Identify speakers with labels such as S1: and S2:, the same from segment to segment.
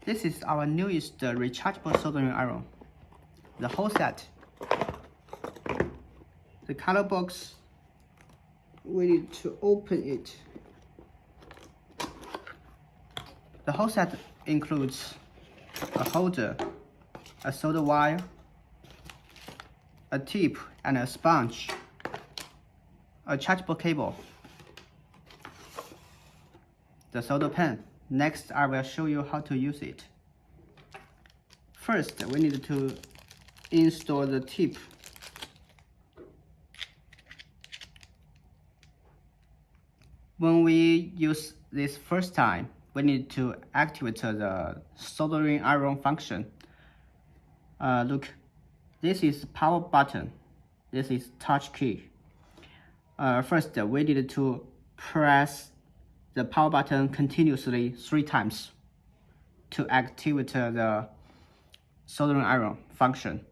S1: This is our newest rechargeable soldering iron. The whole set. The color box, we need to open it. The whole set includes a holder, a solder wire, a tip and a sponge, a chargeable cable, the solder pen. Next, I will show you how to use it. First, we need to install the tip. When we use this first time, we need to activate the soldering iron function. Look, this is power button. This is touch key. First, we need to press the power button continuously 3 times to activate the soldering iron function.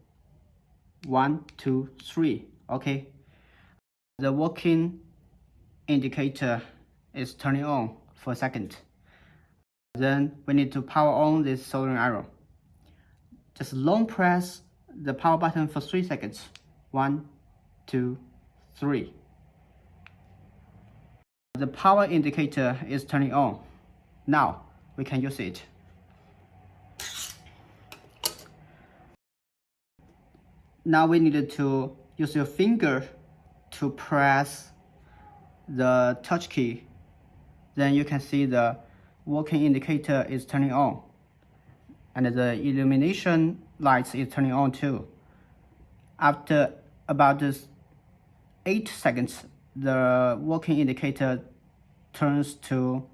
S1: 1, 2, 3. Okay. The working indicator is turning on for a second. Then we need to power on this soldering iron. Just long press the power button for 3 seconds. 1, 2, 3. The power indicator is turning on. Now we can use it. Now we need to use your finger to press the touch key. Then you can see the working indicator is turning on. And the illumination lights is turning on too. After about 8 seconds, the working indicator turns to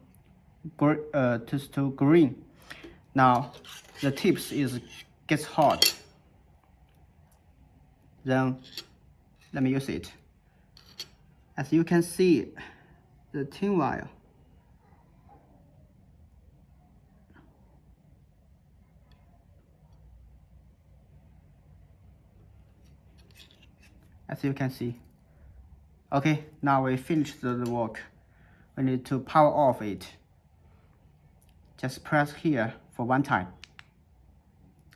S1: green. Now the tips gets hot. Then let me use it. As you can see, the tin wire as you can see. Okay, now we finished the work. We need to power off it. Just press here for 1 time.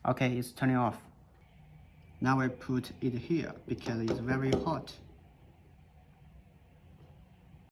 S1: Okay, it's turning off. Now I put it here because it's very hot.